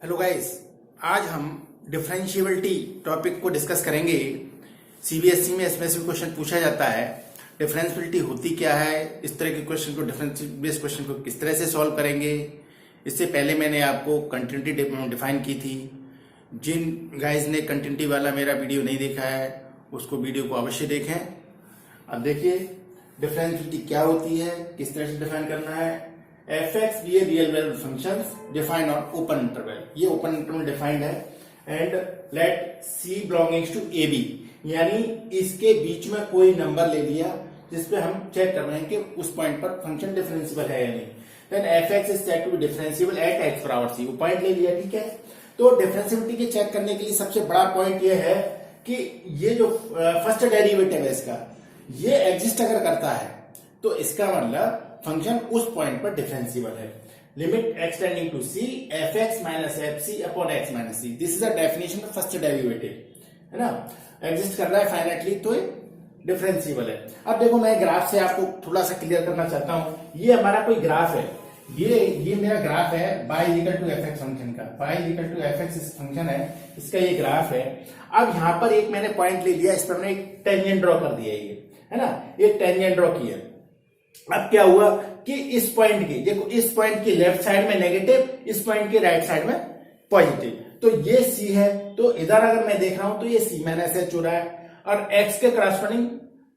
Hello guys, आज हम differentiability topic को डिस्कस करेंगे। सीबीएसई में इसमें से क्वेश्चन पूछा जाता है, डिफरेंशिएबिलिटी होती क्या है, इस तरह के क्वेश्चन को डिफरेंशियल बेस्ड क्वेश्चन को किस तरह से सॉल्व करेंगे। इससे पहले मैंने आपको कंटिन्यूटी डिफाइन की थी। जिन गाइज ने कंटिन्यूटी वाला मेरा वीडियो नहीं देखा है उसको वीडियो को अवश्य देखें। अब देखिए डिफरेंशिएबिलिटी क्या होती है, किस तरह से डिफाइन करना है। fx ये real valued functions defined on open interval, ये ओपन इंटरवल डिफाइंड है। And let c belongings to ab, यानी इसके बीच में कोई नंबर ले लिया जिसपे हम चेक कर रहे हैं कि उस पॉइंट पर फंक्शन डिफरेंशिएबल है या नहीं। Then fx is said to be differentiable at x power c, वो पॉइंट ले लिया, ठीक है। तो डिफरेंशिएबिलिटी के चेक करने के लिए सबसे बड़ा पॉइंट ये है कि ये जो फर्स्ट डेरिवेटिव है इसका, ये एग्जिस्ट अगर करता है तो इसका मतलब फंक्शन उस पॉइंट पर डिफरेंशिएबल है। Limit x tending to c fx minus fc upon x minus c, this is the definition of first derivative, है ना। एग्जिस्ट कर रहा है फाइनाइटली तो डिफरेंशिएबल है। अब देखो मैं ग्राफ से आपको थोड़ा सा क्लियर करना चाहता हूं। ये हमारा कोई ग्राफ है, ये मेरा ग्राफ है y equal to fx function का। y इक्वल टू fx इस फंक्शन है, इसका ये ग्राफ है। अब यहां पर एक मैंने पॉइंट ले लिया, इस पर मैंने एक टेंजेंट ड्रॉ कर दिया, ये है ना, एक टेंजेंट ड्रॉ किया। अब क्या हुआ कि इस पॉइंट की, देखो इस पॉइंट की लेफ्ट साइड में नेगेटिव, इस पॉइंट की राइट साइड में पॉजिटिव, तो ये c है। तो इधर अगर मैं देख रहा हूं तो ये c माइनस एच हो रहा है, और x के करस्पॉन्डिंग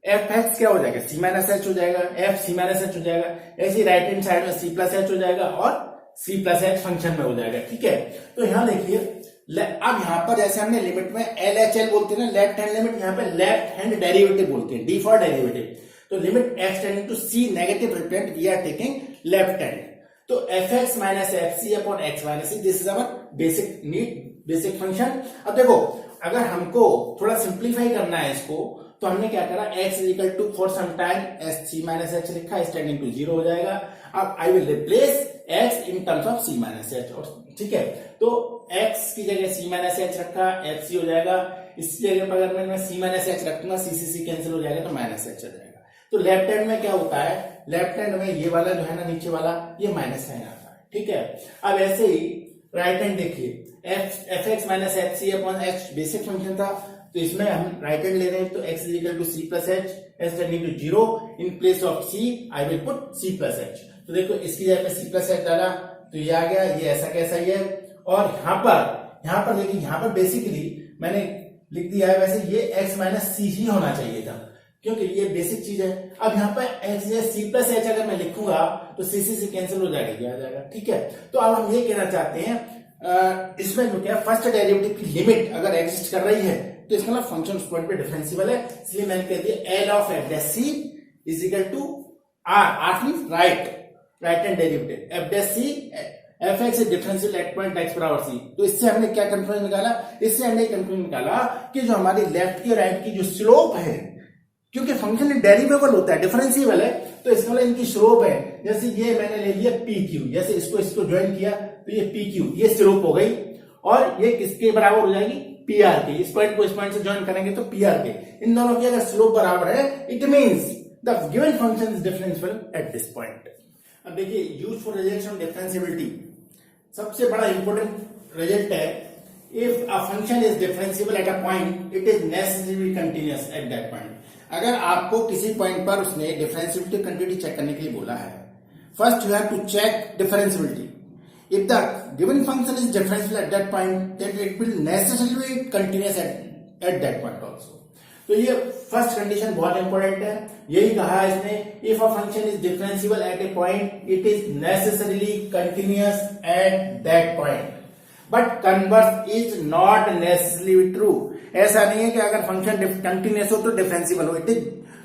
fx क्या हो जाएगा, c माइनस एच हो जाएगा, f c माइनस एच हो जाएगा। ऐसी राइट हैंड साइड में c प्लस एच हो जाएगा और c प्लस एच फंक्शन में हो जाएगा, ठीक है। तो यहां देखिए, अब यहां पर जैसे हमने लिमिट में LHL बोलते हैं ना, लेफ्ट हैंड लिमिट, यहां पर लेफ्ट हैंड डेरिवेटिव बोलते हैं, डी फॉर डेरिवेटिव। तो limit x tending to c negative represent we are taking left hand. तो fx minus fc upon x minus c, this is our basic need, basic function. अब देखो अगर हमको थोड़ा simplify करना है इसको, तो हमने क्या करा, x is equal to for some time c minus h लिखा, इस टेंडिंग टू 0 हो जाएगा। अब I will replace x in terms of c minus h, ठीक है। तो x की जगह c माइनस h रखा, fc हो जाएगा। इस जगह पर अगर मैं c माइनस h रखूंगा, c कैंसिल हो जाएगा तो माइनस h आ जाएगा। तो लेफ्ट हैंड में क्या होता है, लेफ्ट हैंड में ये वाला जो है ना नीचे वाला, ये माइनस साइन आता है, ठीक है। अब ऐसे ही राइट हैंड देखिए, fx minus fc upon h basic function था, तो इसमें हम राइट हैंड ले रहे हैं, तो x is equal to c plus h, s tending to 0, in place of c I will put c plus h। तो देखो इसकी जगह पे c प्लस h डाला तो ये आ गया, ये ऐसा कैसा ही है। और यहाँ पर देखिए, यहाँ पर बेसिकली मैंने लिख दिया है, वैसे ये x माइनस c ही होना चाहिए था क्योंकि ये बेसिक चीज है। अब यहाँ पर c प्लस h अगर मैं लिखूंगा तो c कैंसिल हो जाएगा, ये आ जाएगा, ठीक है। तो अब हम ये कहना चाहते हैं, इसमें जो क्या फर्स्ट डेरिवेटिव की लिमिट अगर एग्जिस्ट कर रही है तो इसका मतलब फंक्शन उस पॉइंट पे डिफरेंशिएबल है। इसलिए मैंने कह दिया L of f dash c is equal to r means right hand derivative, f dash c fx is differential at point x बराबर c। तो इससे हमने क्या कंक्लूजन निकाला, इससे हमने कंक्लूजन निकाला कि जो हमारी लेफ्ट की राइट की जो स्लोप है, क्योंकि फंक्शन डेरिवेबल होता है, डिफरेंशिएबल है, तो इसका मतलब इनकी स्लोप है। जैसे ये मैंने ले लिया PQ, जैसे इसको ज्वाइन किया तो ये PQ, ये स्लोप हो गई, और ये किसके बराबर हो जाएगी, PR के। इस पॉइंट को इस पॉइंट से ज्वाइन करेंगे तो PR के। इन दोनों की अगर स्लोप बराबर है, it means the given function is differentiable at this point. अब देखिए use for result on differentiability, सबसे बड़ा इंपॉर्टेंट रिजल्ट है, if a function is differentiable at a point it is necessary continuous at that point. अगर आपको किसी point पर उसने डिफरेंशिएबिलिटी कंटिन्यूटी चेक करने के लिए बोला है, first you have to check differentiability. If the given function is differentiable at that point then it will necessarily continuous at that point also. तो ये फर्स्ट कंडीशन बहुत इंपॉर्टेंट है, यही कहा है इसने, if a function is differentiable eight A point it is necessarily continuous at that point, but converse is not necessarily true. ऐसा नहीं है कि अगर फंक्शन कंटिन्यूअस हो तो डिफरेंशिएबल हो, इट इज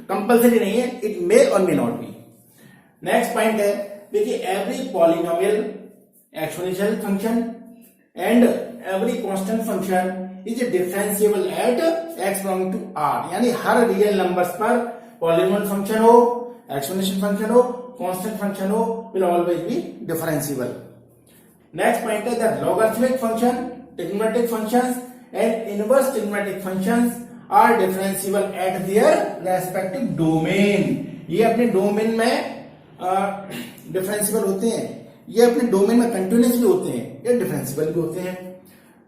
कंपल्सरी नहीं है, इट मे और may not be. Next point है, देखिए every polynomial exponential function and every constant function is differentiable at x belonging to r, यानी हर रियल नंबर्स पर पॉलिनोमियल फंक्शन हो, एक्सपोनेंशियल फंक्शन हो, कांस्टेंट फंक्शन हो, will always be differentiable. Next point है that logarithmic function, trigonometric functions and inverse trigonometric functions are differentiable at their respective domain. ये अपने domain में डिफरेंशिएबल होते हैं। ये अपने डोमेन में कंटिन्यूस भी होते हैं या डिफरेंशियल भी होते हैं।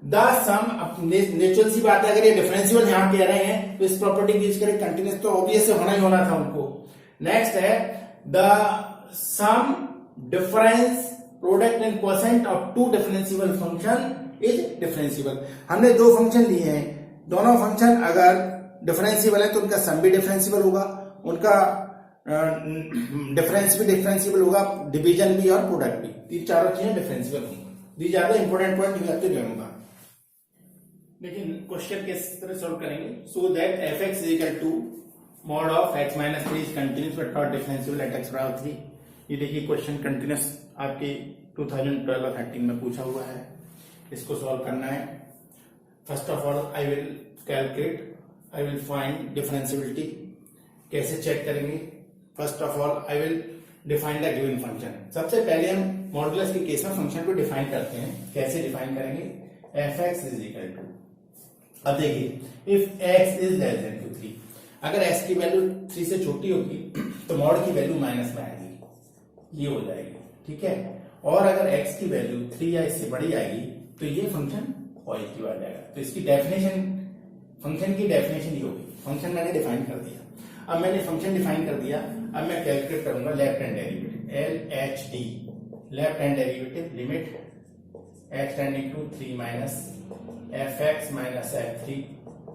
द सम, नेचुरल सी बात है, अगर ये डिफरेंशियल यहां कह रहे हैं तो इस प्रॉपर्टी की यूज करें, कंटिन्यूस तो ऑब्वियस होना ही होना था उनको। नेक्स्ट है the sum difference product and quotient of two differential function is differential. हमने दो फंक्शन लिए हैं, दोनों फंक्शन अगर डिफरेंशियल है तो उनका सम भी डिफरेंशियल होगा, उनका डिफरेंस भी डिफरेंशियल होगा, डिवीजन भी और प्रोडक्ट भी, तीन चारों चीजें डिफरेंशियल होंगी। These are the important point you have to remember. लेकिन क्वेश्चन किस तरह सॉल्व करेंगे? So that F X is equal to mod of X minus 3 is continuous but not differential at X बराबर 3। ये देखिए क्वेश्चन कंटिन्यूस आपके 2012 और 13 में पूछा हुआ है, इसको सॉल्व करना है। First of all I will calculate, I will find differentiability. कैसे चेक करेंगे? First of all I will define the given function. सबसे पहले हम मॉडुलस के केस में फंक्शन को डिफाइन करते हैं। कैसे डिफाइन करेंगे? F X is equal to, अब देखिए if X is less than to 3, अगर एक्स की वैल्यू 3 से छोटी होगी तो मॉड की वैल्यू माइनस में आएगी, ये हो जाएगी, ठीक है। और अगर एक्स की वैल्यू 3 या इससे बड़ी आएगी तो ये फंक्शन पॉजिटिव आ जाएगा। तो इसकी डेफिनेशन, फंक्शन की डेफिनेशन ये होगी। फंक्शन मैंने डिफाइन कर दिया, अब मैंने फंक्शन डिफाइन कर दिया, अब मैं कैलकुलेट करूंगा left hand derivative, L H D, left hand derivative limit x tending to 3 minus F X minus F 3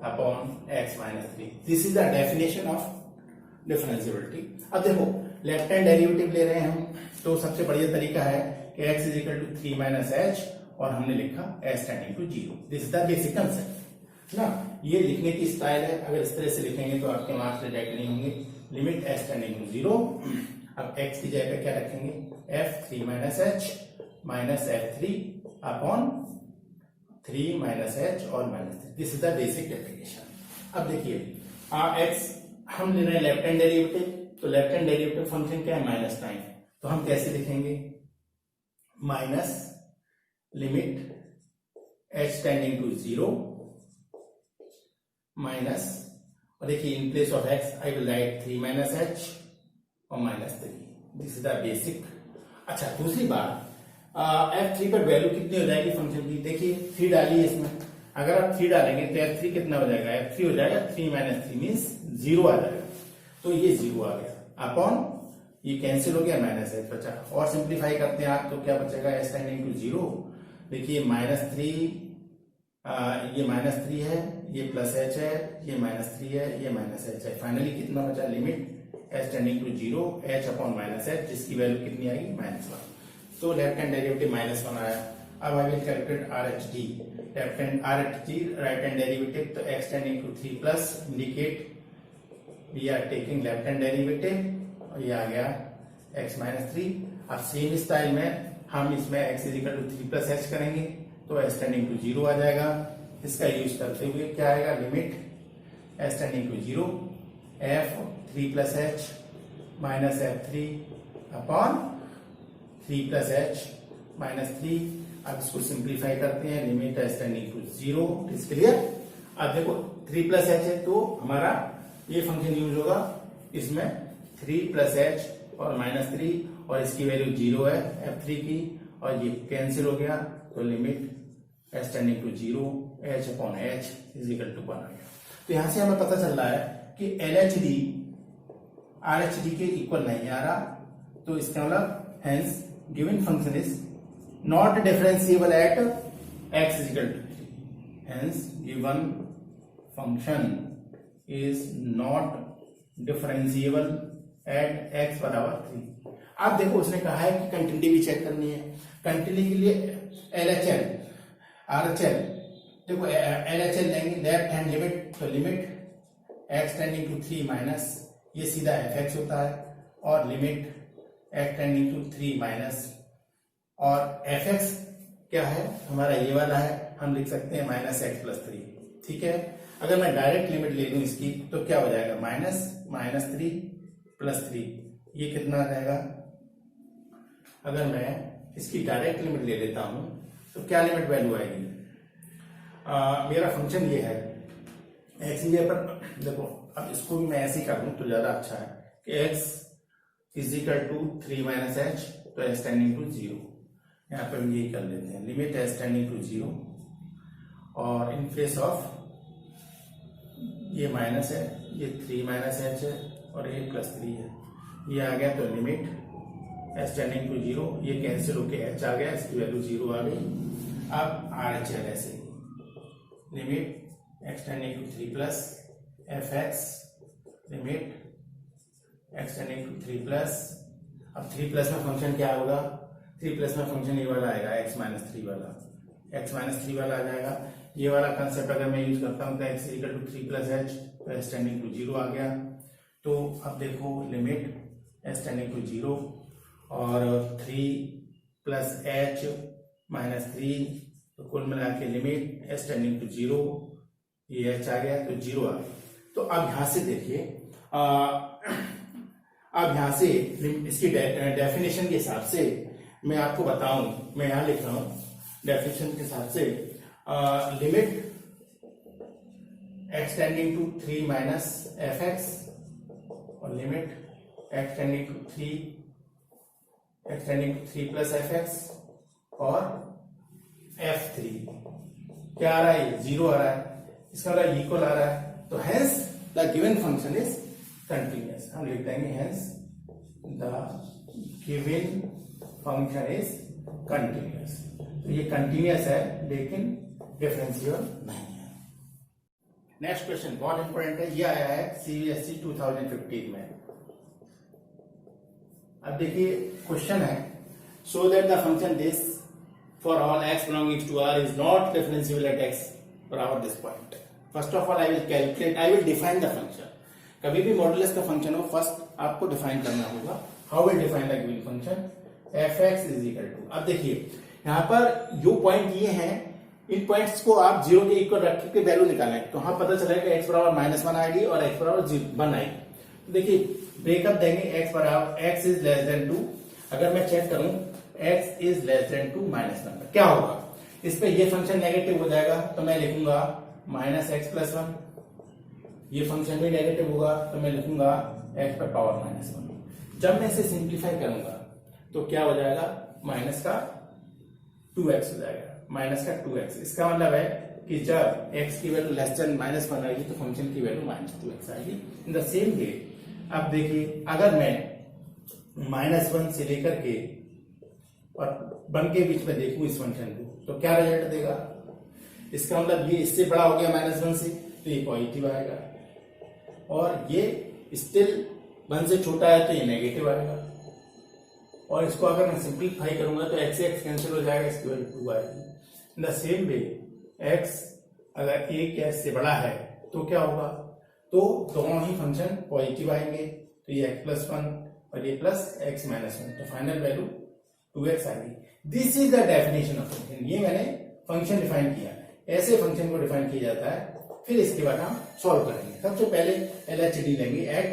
upon X minus 3। This is the definition of differentiability. अब देखो लेफ्ट हैंड डेरिवेटिव ले रहे हैं हम, तो सबसे बढ़िया तरीका है कि X is equal to 3 minus H और हमने लिखा S tending to 0। This is the basic concept ना। ये लिखने की स्टाइल है, अगर इस तरह से लिखेंगे तो आपके मार्क्स रिजेक्ट नहीं होंगे। लिमिट एस टेंडिंग टू 0, अब एक्स की जगह पे क्या रखेंगे? F 3 minus h minus F 3 upon 3 minus H और minus 3। This is the basic definition. अब देखिए एक्स हम ले रहे हैं लेफ्ट हैंड डेरिवेटिव, तो लेफ्ट हैंड डेरिवेटिव फंक्शन क्या है? माइनस 9। तो हम कैसे लिखेंगे? Minus limit H tending to 0 minus, और देखिए in place of x I will write 3 minus H और minus 3। This is the basic. अच्छा दूसरी बात, f3 पर वैल्यू कितनी हो जाएगी फंक्शन की? देखिए 3 डालिए इसमें, अगर आप 3 डालेंगे तो f3 कितना हो जाएगा? f3 हो जाएगा 3 माइनस 3 मीन्स 0 आ जाएगा, तो ये 0 आ गया अपॉन ये कैंसिल हो गया, माइनस एच बचा। और सिंप्लीफाई करते हैं आप तो क्या बचेगा? S tending to 0। देखिए माइनस 3, ये माइनस 3 है, ये प्लस एच है, ये माइनस 3 है, ये माइनस एच है। फाइनली कितना बचा? Limit H tending to 0 H upon minus H, जिसकी वैल्यू कितनी आएगी? -1। तो लेफ्ट हैंड डेरिवेटिव -1 आया। अब I will calculate R H D. Left hand R H D right hand derivative, तो x tending to 3 plus indicate we are taking left hand derivative, और ये आ गया x माइनस 3। अब सेम स्टाइल में हम इसमें x is equal to 3 plus H करेंगे तो s टेंडिंग टू 0 आ जाएगा। इसका यूज करते हुए क्या आएगा? Limit s tending to 0 f 3 plus H minus F 3 upon 3 plus H minus 3। अब इसको सिंप्लीफाई करते हैं, limit s tending to 0। Is clear? अब देखो 3 प्लस एच है तो हमारा ये फंक्शन यूज होगा इसमें 3 प्लस एच और माइनस 3, और इसकी वैल्यू 0 है f3 की, और ये कैंसिल हो गया, तो limit s tending to 0 h upon h is equal to 1 आ गया। तो यहां से हमें पता चल रहा है कि LHD RHD के इक्वल नहीं आ रहा, तो इसका मतलब hence given function is not differentiable at x is equal to 3। Hence given function is not differentiable at x बराबर 3। अब देखो उसने कहा है कि कंटिन्यूटी भी चेक करनी है। कंटिन्यूटी के लिए LHL RHL, देखो LHL लेंगे लेफ्ट हैंड लिमिट, तो limit x tending to 3 minus, ये सीधा fx होता है, और limit x tending to 3 minus, और fx क्या है? हमारा ये वाला है, हम लिख सकते हैं माइनस एक्स प्लस 3। ठीक है, अगर मैं डायरेक्ट लिमिट ले लूं इसकी तो क्या हो जाएगा? माइनस 3 प्लस 3, ये कितना आ जाएगा? अगर मैं इसकी डायरेक्ट लिमिट ले लेता हूं तो क्या लिमिट वैल्यू आएगी? मेरा फंक्शन ये है एक्स ये पर, देखो अब इसको भी मैं ऐसे ही कर दूं तो ज्यादा अच्छा है कि X is equal to 3 minus H, तो एच टेंडिंग टू 0। यहाँ पे हम ये कर लेते हैं, लिमिट एस टेंडिंग टू 0, और इन प्लेस ऑफ ये माइनस है, ये 3 माइनस एच है और ये +3 है, ये आ गया। तो लिमिट एस टेंडिंग टू 0, ये कैंसिल होके एच आ गया, इसकी वैल्यू 0 आ गई। अब आर एच है ऐसे, limit x tending to 3 plus F X, limit x tending to 3 plus, अब 3 प्लस में फंक्शन क्या होगा, 3 प्लस में फंक्शन ये वाला आएगा, x माइनस 3 वाला, x माइनस 3 वाला आ जाएगा। ये वाला कंसेप्ट अगर मैं यूज करता हूँ तो x equal to 3 plus H, तो एस टेंडिंग टू 0 आ गया। तो अब देखो लिमिट एस टेंडिंग टू 0 और 3 प्लस एच माइनस 3, तो कुल मिला के लिमिट एस टेंडिंग टू 0, ये एच आ गया तो 0 आ गया। तो अब यहां से देखिए, अब यहां से इसकी डेफिनेशन के हिसाब से मैं आपको बताऊं, मैं यहां लिख रहा हूं डेफिनेशन के हिसाब से, limit x tending to 3 minus F x और limit x tending to 3 plus F x और f3 क्या आ रहा है, 0 आ रहा है, इसका मतलब इक्वल आ रहा है। तो hence the given function is continuous, हम लिख देंगे hence the given function is continuous. तो ये कंटिन्यूअस है लेकिन डिफरेंशियल नहीं है। नेक्स्ट क्वेश्चन बहुत इंपॉर्टेंट है, ये आया है सीबीएसई 2015 में। अब देखिए क्वेश्चन है, so that the function this for all x belonging to R is not differentiable at x बराबर this point. First of all I will calculate, I will define the function. कभी भी modulus का function हो, first आपको define करना होगा। How will define the given function, f(x) is equal to, अब देखिए यहाँ पर जो पॉइंट ये हैं, इन पॉइंट्स को आप 0 के इक्वल रख के वैल्यू निकालें, तो हाँ पता चलेगा x बराबर -1 आएगी और x बराबर 1 आएगी। तो देखिए ब्रेकअप देंगे, x बराबर x इज लेस देन 2, अगर मैं चेक करूं x इज लेस देन 2 -1, क्या होगा, इस पे ये फंक्शन नेगेटिव हो जाएगा तो मैं लिखूंगा -x+1, ये फंक्शन भी नेगेटिव होगा तो मैं लिखूंगा x पर पावर -1। जब मैं इसे सिंप्लीफाई करूंगा तो क्या हो जाएगा, माइनस का 2x हो जाएगा, माइनस का 2x। इसका मतलब है कि जब x की वैल्यू लेस देन -1 आएगी तो फंक्शन की वैल्यू -2x आएगी। इन द सेम वे अब देखिए, अगर मैं -1 से लेकर के और 1 के बीच में देखूं इस फंक्शन को, तो क्या रिजल्ट देगा, इसका मतलब ये इससे बड़ा हो गया -1 से, तो ये पॉजिटिव आएगा, और ये स्टिल 1 से छोटा है तो ये नेगेटिव आएगा। और इसको अगर मैं सिंप्लीफाई करूंगा तो x से x कैंसिल हो जाएगा, इसकी वैल्यू 2 आएगी। इन द सेम वे x अगर 1 या इससे बड़ा है तो क्या होगा, तो दोनों ही फंक्शन पॉजिटिव आएंगे, तो ये x+1 और ये +x-1, तो फाइनल वैल्यू 2x आ गई। This is the definition of function, ये मैंने फंक्शन डिफाइन किया। ऐसे फंक्शन को डिफाइन किया जाता है, फिर इसके बाद हम सॉल्व करेंगे। सबसे पहले LHD लेंगे, एट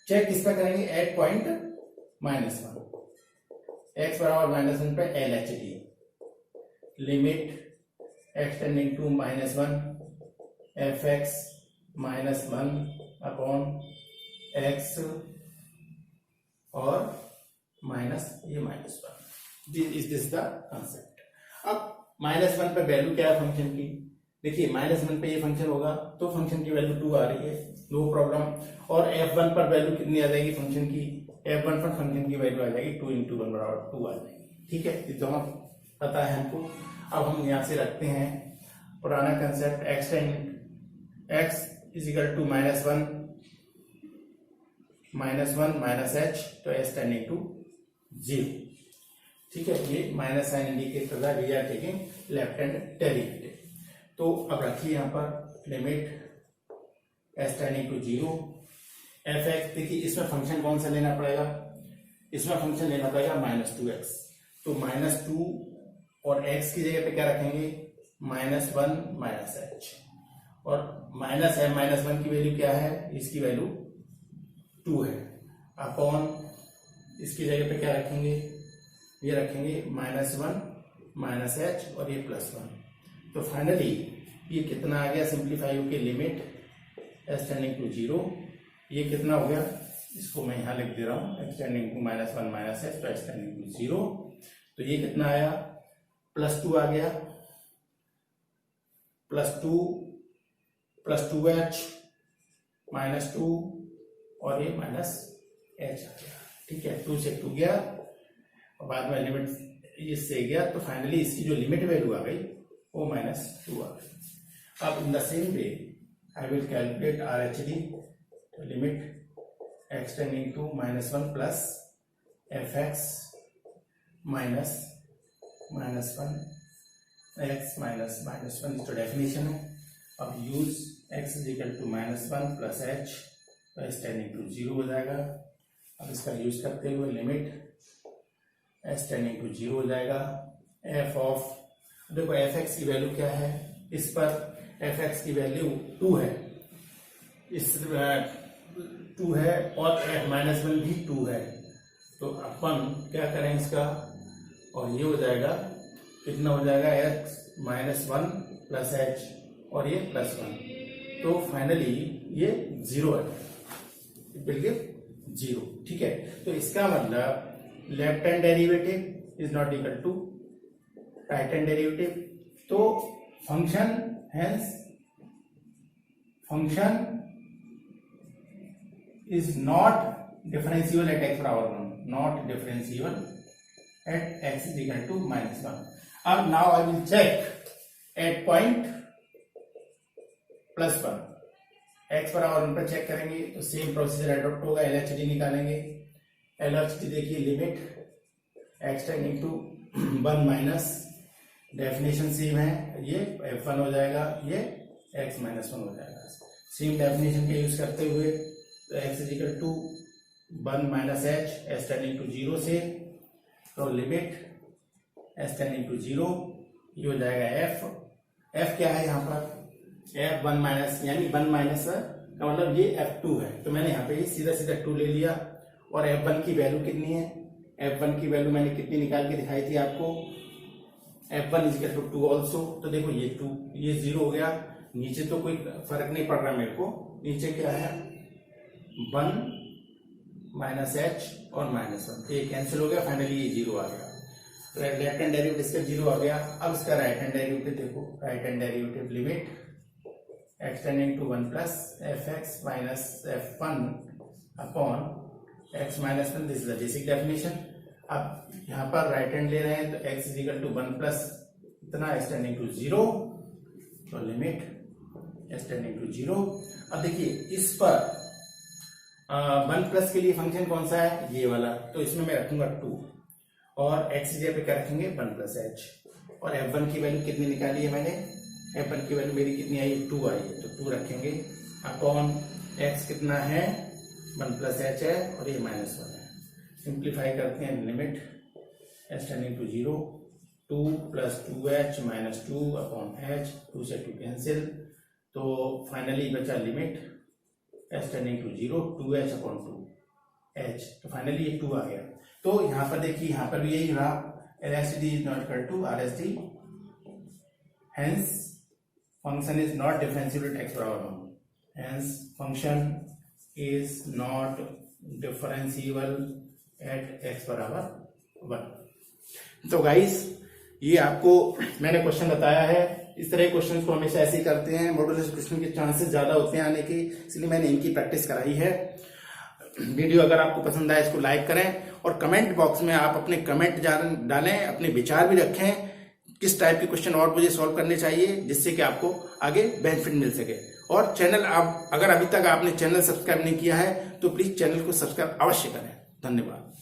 चेक किस पर करेंगे, एट पॉइंट -1, x बराबर -1 पे LHD, limit x tending to -1 f(x) -1 upon x और -1, इज दिस द कंसेप्ट। अब -1 पे वैल्यू क्या है फंक्शन की, देखिए -1 पे ये फंक्शन होगा तो फंक्शन की वैल्यू 2 आ रही है, नो प्रॉब्लम। और f1 पर वैल्यू कितनी आ जाएगी फंक्शन की, f1 पर फंक्शन की वैल्यू आ जाएगी 2 × 1 बराबर 2 आ जाएगी। ठीक है, ये तो हम पता है हमको। अब हम यहां से रखते हैं पुराना concept, x is equal to -1 -h, तो s टेंडिंग टू 0। ठीक है, ये माइनस साइन इंडिकेट कर रहा है, we are taking left hand derivative. तो अब रखिए यहाँ पर limit s tending to 0 f(x), देखिए इसमें फंक्शन कौन सा लेना पड़ेगा, इसमें फंक्शन लेना पड़ेगा -2x, तो -2 और x की जगह पे क्या रखेंगे, -1 -h, और -1 की वैल्यू क्या है, इसकी वैल्यू 2 है, अपॉन इसकी जगह पे क्या रखेंगे, ये रखेंगे -1 -h और ये +1। तो फाइनली ये कितना आ गया, सिंप्लीफाई होके लिमिट s टेंडिंग टू 0, ये कितना हो गया, इसको मैं यहाँ लिख दे रहा हूँ, x टेंडिंग टू -1 -h, तो s टेंडिंग टू 0, तो ये कितना आया, +2 आ गया, +2 + 2h -2 और ये -h आ गया। ठीक है, 2 से 2 गया और बाद में लिमिट इससे गया, तो फाइनली इसकी जो लिमिट वैल्यू आ गई वो -2 आ गई। अब in the same way I will calculate RHD, तो limit x tending to -1 plus fx minus -1 x minus -1 तो डेफिनेशन है। अब use x is equal to -1 plus h, तो x टेंडिंग टू 0 हो जाएगा। अब इसका यूज करते हुए लिमिट s टेंडिंग टू 0 हो जाएगा। f ऑफ, देखो fx की वैल्यू क्या है, इस पर fx की वैल्यू 2 है, इस 2 है और -1 भी 2 है, तो अपन क्या करें इसका, और ये हो जाएगा कितना हो जाएगा, x -1 प्लस h और ये +1, तो फाइनली ये 0 है, बिल्कुल 0। ठीक है, तो इसका मतलब left hand derivative is not equal to right hand derivative, तो function hence function is not differentiable at x power 1, not differentiable at x is equal to -1. अब now I will check at point +1, x बराबर 1 पर check करेंगे, तो same procedure adopt होगा, LHD निकालेंगे। LHD देखिए, limit x tending to 1 minus, definition same है, ये f1 हो जाएगा, ये x -1 हो जाएगा। सेम डेफिनेशन का यूज करते हुए तो x is equal to 1 minus h, s tending to 0 से, तो लिमिट s टेंडिंग टू 0, ये हो जाएगा f क्या है यहाँ पर, f1 माइनस, यानी 1 माइनस का मतलब ये f2 है, तो मैंने यहाँ पे सीधा 2 ले लिया। और f1 की वैल्यू कितनी है, f1 की वैल्यू मैंने कितनी निकाल के दिखाई थी आपको, f1 is equal to 2 also, तो देखो ये 2, ये 0 हो गया, नीचे तो कोई फर्क नहीं पड़ रहा मेरे को, नीचे क्या है 1 माइनस h और -1, ये कैंसिल हो गया, फाइनली ये 0 आ गया। तो लेफ्ट हैंड डेरिवेटिव इसका 0 आ गया। अब इसका राइट हैंड डेरिवेटिव देखो, right hand derivative limit x tending to 1 plus fx minus f1 upon x minus 1, this is the basic definition. अब यहाँ पर राइट हैंड ले रहे हैं, तो x is equal to 1 plus इतना x टेंडिंग टू 0, तो लिमिट x टेंडिंग टू 0। अब देखिए इस पर 1 प्लस के लिए फंक्शन कौन सा है, ये वाला, तो इसमें मैं रखूंगा 2 और x जगह पे क्या रखेंगे 1 प्लस h। और f1 की वैल्यू कितनी निकाली है मैंने, f1 की वैल्यू मेरी कितनी आई, 2 आई है, तो 2 रखेंगे अपॉन x कितना है 1 प्लस h है और ये -1 है। सिंप्लीफाई करते हैं, limit s tending to 0, 2 plus 2h minus 2 upon h, 2 से 2 कैंसिल, तो फाइनली बचा limit s tending to 0, 2h upon 2h, तो फाइनली ये 2 आ गया। तो यहाँ पर देखिए, यहाँ पर भी यही रहा, LHD is not equal to RHD, hence function is not differentiable at x बराबर 1, hence function is not differentiable at x बराबर 1। तो गाइस, ये आपको मैंने क्वेश्चन बताया है, इस तरह के क्वेश्चन को हमेशा ऐसे ही करते हैं, मॉड्यूलस क्वेश्चन के चांसेस ज्यादा होते हैं आने के, इसलिए मैंने इनकी प्रैक्टिस कराई है। वीडियो अगर आपको पसंद आए इसको लाइक करें और कमेंट बॉक्स में आप अपने कमेंट डालें, अपने विचार भी रखें, किस टाइप के क्वेश्चन और मुझे सॉल्व करने चाहिए, जिससे कि आपको आगे बेनिफिट मिल सके। और चैनल, आप अगर अभी तक आपने चैनल सब्सक्राइब नहीं किया है तो प्लीज चैनल को सब्सक्राइब अवश्य करें। धन्यवाद।